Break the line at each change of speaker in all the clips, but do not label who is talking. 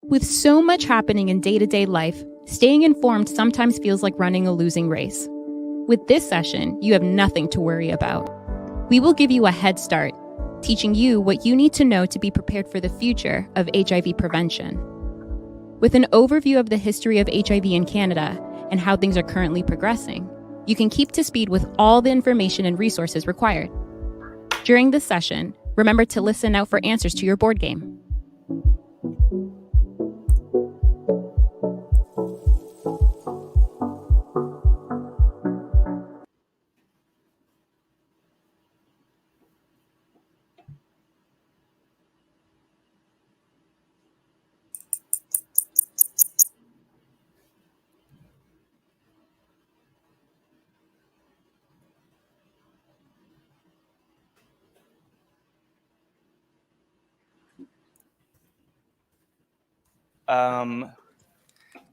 With so much happening in day-to-day life, staying informed sometimes feels like running a losing race. With this session, you have nothing to worry about. We will give you a head start, teaching you what you need to know to be prepared for the future of HIV prevention. With an overview of the history of HIV in Canada and how things are currently progressing, you can keep to speed with all the information and resources required. During this session, remember to listen out for answers to your board game.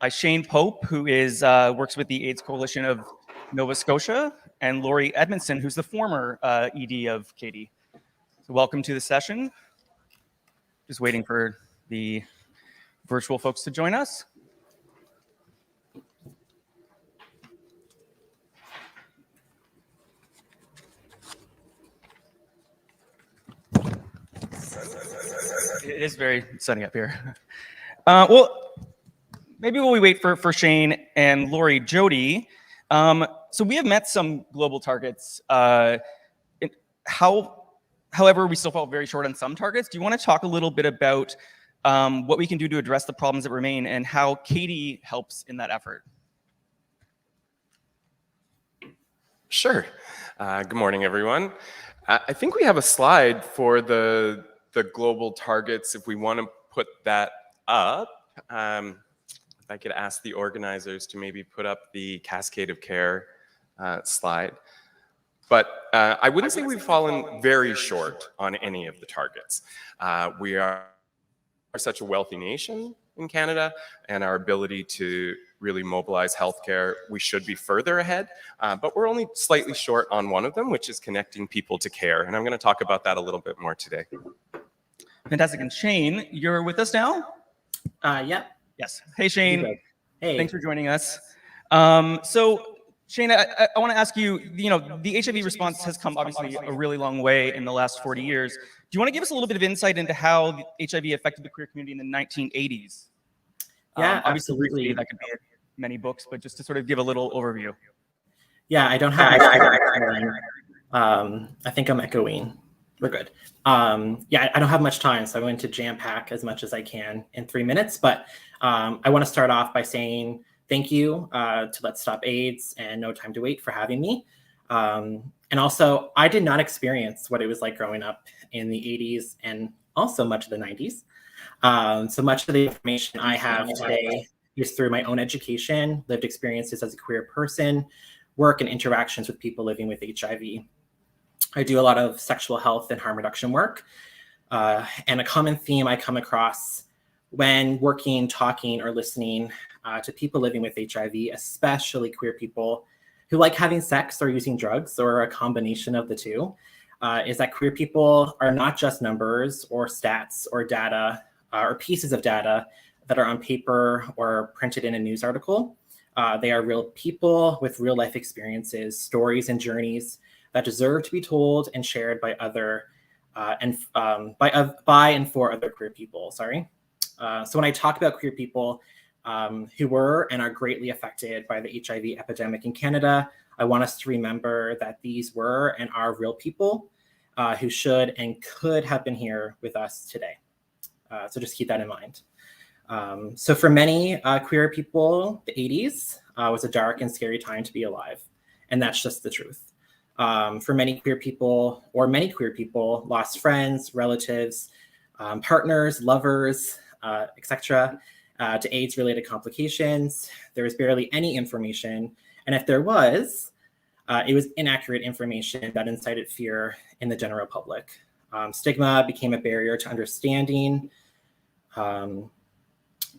Shane Pope, who is works with the AIDS Coalition of Nova Scotia, and Lori Edmondson, who's the former ED of Katie. So welcome to the session. Just waiting for the virtual folks to join us. It is very sunny up here. Well, maybe while we wait for Shane and Lori, Jody, so we have met some global targets. However, we still fall very short on some targets. Do you want to talk a little bit about what we can do to address the problems that remain and how Katie helps in that effort?
Sure. Good morning, everyone. I think we have a slide for the global targets if we want to put that up. If I could ask the organizers to maybe put up the cascade of care slide. But I wouldn't say we've fallen very short on any of the targets. We are such a wealthy nation in Canada, and our ability to really mobilize healthcare, we should be further ahead, but we're only slightly short on one of them, which is connecting people to care. And I'm going to talk about that a little bit more today.
Fantastic. And Shane, you're with us now?
Yep.
Yes. Hey, Shane.
Hey.
Thanks for joining us. So, Shane, I want to ask you, the HIV response has come obviously a really long way in the last 40 years. Do you want to give us a little bit of insight into how HIV affected the queer community in the 1980s?
Yeah,
obviously,
absolutely.
That could be many books, but just to sort of give a little overview.
Yeah, I don't have I think I'm echoing. We're good. Yeah, I don't have much time, so I'm going to jam pack as much as I can in 3 minutes. But I want to start off by saying thank you to Let's Stop AIDS and No Time to Wait for having me. And also, I did not experience what it was like growing up in the 80s and also much of the 90s. So much of the information I have today is through my own education, lived experiences as a queer person, work and interactions with people living with HIV. I do a lot of sexual health and harm reduction work. And a common theme I come across when working, talking, or listening to people living with HIV, especially queer people who like having sex or using drugs or a combination of the two, is that queer people are not just numbers or stats or data or pieces of data that are on paper or printed in a news article. They are real people with real life experiences, stories, and journeys that deserve to be told and shared by other by and for other queer people. So when I talk about queer people who were and are greatly affected by the HIV epidemic in Canada, I want us to remember that these were and are real people who should and could have been here with us today. So just keep that in mind. So for many queer people, the 80s was a dark and scary time to be alive. And that's just the truth. For many queer people lost friends, relatives, partners, lovers, etc. To AIDS-related complications. There was barely any information. And if there was, it was inaccurate information that incited fear in the general public. Stigma became a barrier to understanding,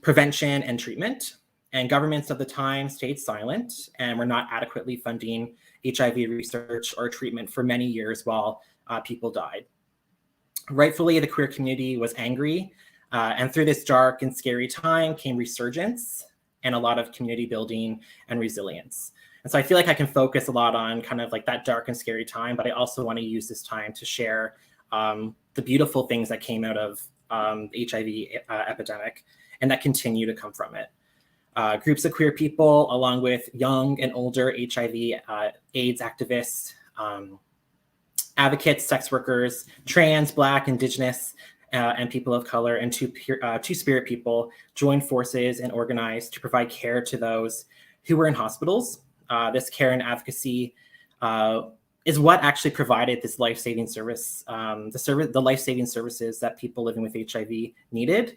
prevention, and treatment. And governments of the time stayed silent and were not adequately funding HIV research or treatment for many years while people died. Rightfully, the queer community was angry And through this dark and scary time came resurgence and a lot of community building and resilience. And so I feel like I can focus a lot on kind of like that dark and scary time, but I also want to use this time to share the beautiful things that came out of the HIV epidemic and that continue to come from it. Groups of queer people, along with young and older HIV AIDS activists, advocates, sex workers, trans, Black, Indigenous, and people of color, and two-spirit people joined forces and organized to provide care to those who were in hospitals. This care and advocacy is what actually provided this life-saving service, the life-saving services that people living with HIV needed.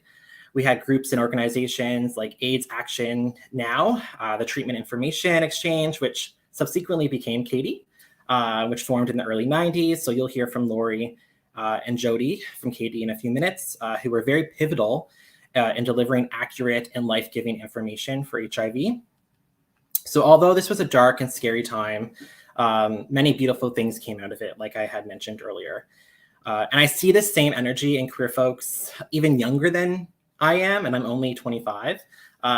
We had groups and organizations like AIDS Action Now, the Treatment Information Exchange, which subsequently became Katie, which formed in the early 90s. So you'll hear from Lori and Jody from Katie in a few minutes, who were very pivotal in delivering accurate and life-giving information for HIV. So although this was a dark and scary time, many beautiful things came out of it, like I had mentioned earlier. And I see this same energy in queer folks, even younger than I am, and I'm only 25,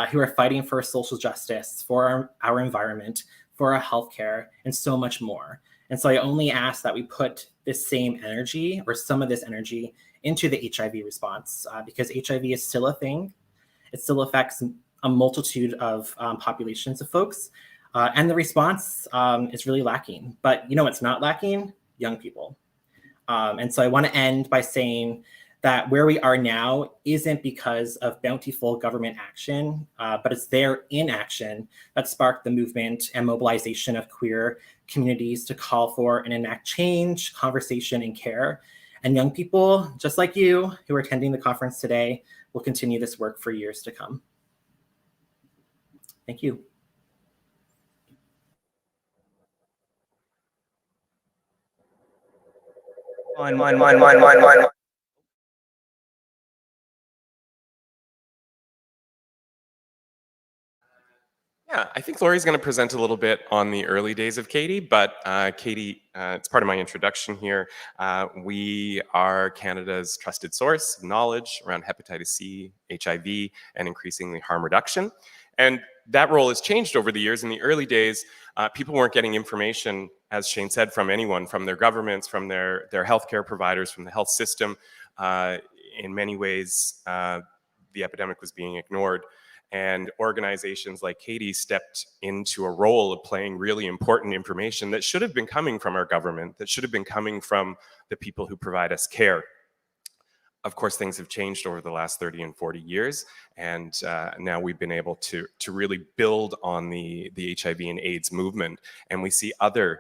who are fighting for social justice, for our environment, for our healthcare, and so much more. And so I only ask that we put this same energy, or some of this energy, into the HIV response, because HIV is still a thing. It still affects a multitude of populations of folks, and the response is really lacking. But you know what's not lacking? Young people. And so I want to end by saying that where we are now isn't because of bountiful government action, but it's their inaction that sparked the movement and mobilization of queer communities to call for and enact change, conversation, and care. And young people, just like you, who are attending the conference today, will continue this work for years to come. Thank you.
Yeah, I think Lori's going to present a little bit on the early days of Katie, but Katie, it's part of my introduction here. We are Canada's trusted source of knowledge around hepatitis C, HIV, and increasingly harm reduction. And that role has changed over the years. In the early days, people weren't getting information, as Shane said, from anyone, from their governments, from their healthcare providers, from the health system. In many ways, the epidemic was being ignored. And organizations like Katie stepped into a role of playing really important information that should have been coming from our government, that should have been coming from the people who provide us care. Of course, things have changed over the last 30 and 40 years, and now we've been able to really build on the HIV and AIDS movement, and we see other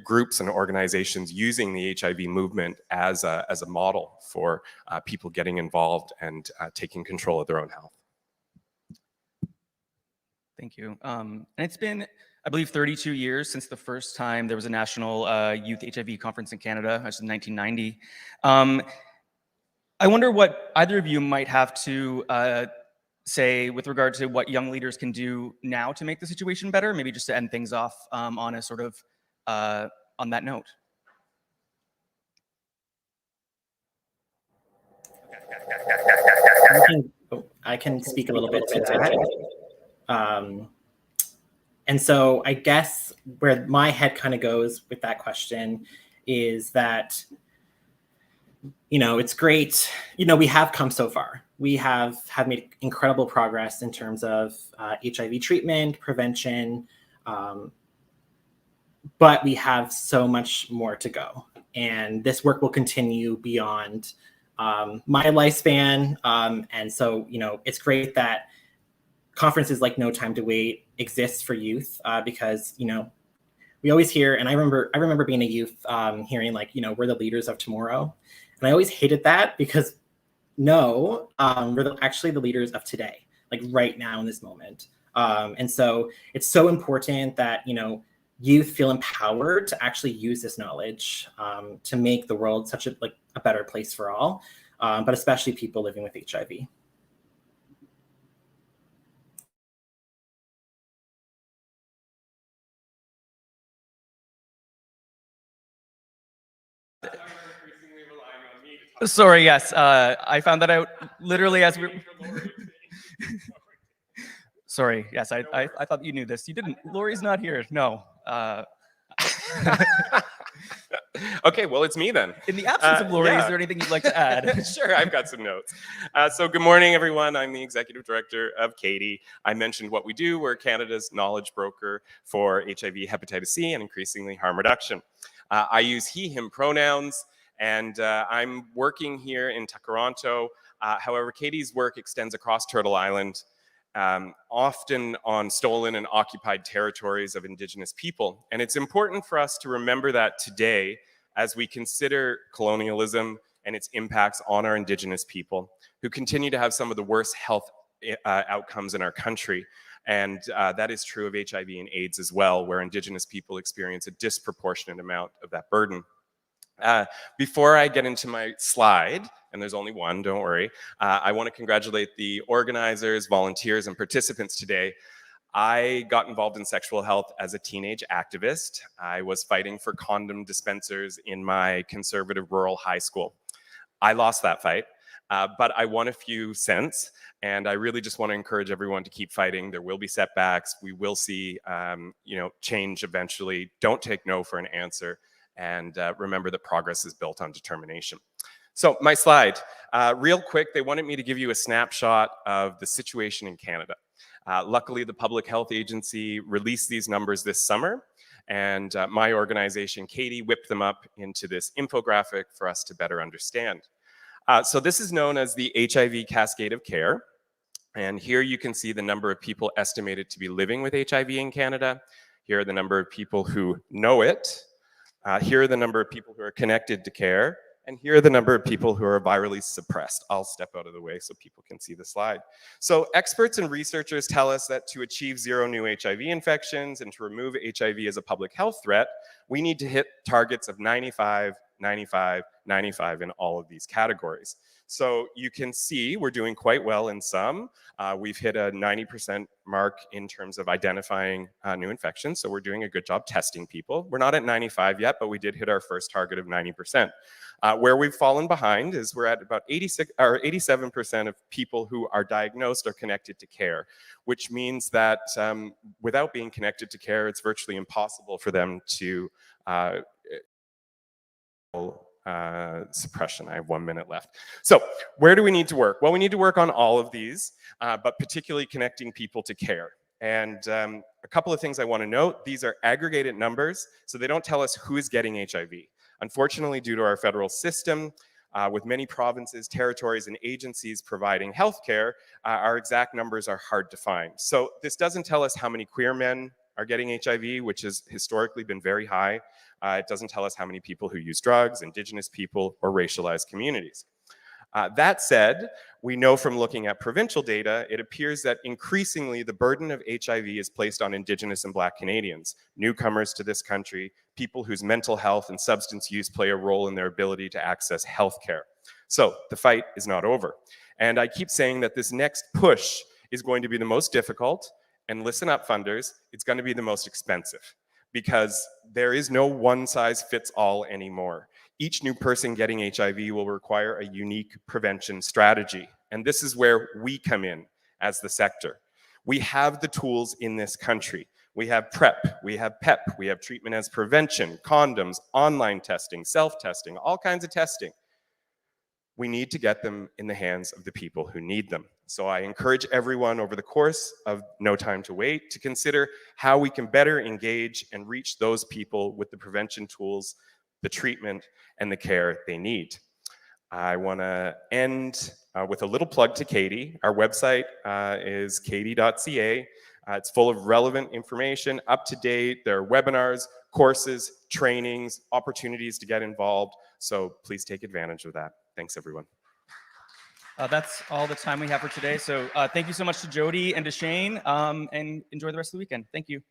groups and organizations using the HIV movement as a model for people getting involved and taking control of their own health.
Thank you. And it's been, I believe, 32 years since the first time there was a national youth HIV conference in Canada. That was in 1990. I wonder what either of you might have to say with regard to what young leaders can do now to make the situation better, maybe just to end things off on a sort of, on that note.
I can speak a little bit to that. And so I guess where my head kind of goes with that question is that, you know, it's great. You know, we have come so far. We have made incredible progress in terms of HIV treatment, prevention, but we have so much more to go. And this work will continue beyond my lifespan. And so, you know, it's great that conferences like NoTimeToWait exists for youth because, you know, we always hear, and I remember being a youth hearing like, you know, we're the leaders of tomorrow. And I always hated that because no, we're actually the leaders of today, like right now in this moment. And so it's so important that, you know, youth feel empowered to actually use this knowledge to make the world such a better place for all, but especially people living with HIV.
Sorry, yes. I found that out literally as we Sorry, yes, I thought you knew this. You didn't. Lori's not here. No.
Okay, well, it's me then.
In the absence of Lori,
yeah.
is there anything you'd like to add?
Sure, I've got some notes. So good morning, everyone. I'm the executive director of CATIE. I mentioned what we do. We're Canada's knowledge broker for HIV, hepatitis C, and increasingly harm reduction. I use he, him pronouns, and I'm working here in Toronto. However, CATIE's work extends across Turtle Island, often on stolen and occupied territories of Indigenous people. And it's important for us to remember that today as we consider colonialism and its impacts on our Indigenous people, who continue to have some of the worst health outcomes in our country. And that is true of HIV and AIDS as well, where Indigenous people experience a disproportionate amount of that burden. Before I get into my slide, and there's only one, don't worry, I want to congratulate the organizers, volunteers, and participants today. I got involved in sexual health as a teenage activist. I was fighting for condom dispensers in my conservative rural high school. I lost that fight, but I won a few cents, and I really just want to encourage everyone to keep fighting. There will be setbacks. We will see, change eventually. Don't take no for an answer, and remember that progress is built on determination. So my slide, real quick, they wanted me to give you a snapshot of the situation in Canada. Luckily, the Public Health Agency released these numbers this summer, and my organization, CATIE, whipped them up into this infographic for us to better understand. So this is known as the HIV cascade of care, and here you can see the number of people estimated to be living with HIV in Canada. Here are the number of people who know it. Here are the number of people who are connected to care. And here are the number of people who are virally suppressed. I'll step out of the way so people can see the slide. So experts and researchers tell us that to achieve zero new HIV infections and to remove HIV as a public health threat, we need to hit targets of 95, 95, 95 in all of these categories. So you can see we're doing quite well in some. We've hit a 90% mark in terms of identifying new infections, so we're doing a good job testing people. We're not at 95 yet, but we did hit our first target of 90%. Where we've fallen behind is we're at about 87% of people who are diagnosed are connected to care, which means that without being connected to care, it's virtually impossible for them to suppression. I have 1 minute left. So where do we need to work? Well, we need to work on all of these, but particularly connecting people to care. And a couple of things I want to note, these are aggregated numbers, so they don't tell us who is getting HIV. Unfortunately, due to our federal system, with many provinces, territories, and agencies providing healthcare, our exact numbers are hard to find. So this doesn't tell us how many queer men are getting HIV, which has historically been very high. It doesn't tell us how many people who use drugs, Indigenous people, or racialized communities. That said, we know from looking at provincial data, it appears that increasingly the burden of HIV is placed on Indigenous and Black Canadians, newcomers to this country, people whose mental health and substance use play a role in their ability to access healthcare. So the fight is not over. And I keep saying that this next push is going to be the most difficult, and listen up, funders, it's going to be the most expensive, because there is no one size fits all anymore. Each new person getting HIV will require a unique prevention strategy. And this is where we come in as the sector. We have the tools in this country. We have PrEP, we have PEP, we have treatment as prevention, condoms, online testing, self-testing, all kinds of testing. We need to get them in the hands of the people who need them. So I encourage everyone over the course of No Time to Wait to consider how we can better engage and reach those people with the prevention tools, the treatment, and the care they need. I want to end with a little plug to CATIE. Our website is catie.ca. It's full of relevant information, up to date. There are webinars, courses, trainings, opportunities to get involved. So please take advantage of that. Thanks, everyone.
That's all the time we have for today. So thank you so much to Jody and to Shane, and enjoy the rest of the weekend. Thank you.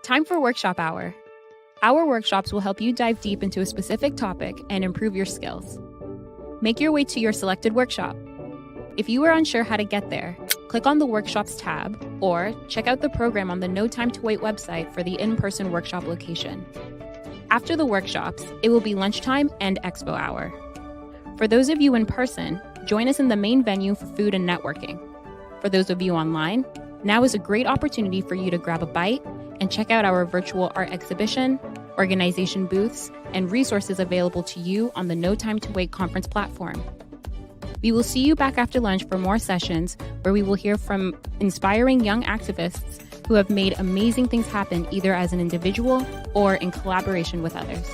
Time for workshop hour. Our workshops will help you dive deep into a specific topic and improve your skills. Make your way to your selected workshop. If you are unsure how to get there, click on the Workshops tab or check out the program on the NoTimeToWait website for the in-person workshop location. After the workshops, it will be lunchtime and expo hour. For those of you in person, join us in the main venue for food and networking. For those of you online, now is a great opportunity for you to grab a bite and check out our virtual art exhibition, organization booths, and resources available to you on the NoTimeToWait conference platform. We will see you back after lunch for more sessions where we will hear from inspiring young activists who have made amazing things happen either as an individual or in collaboration with others.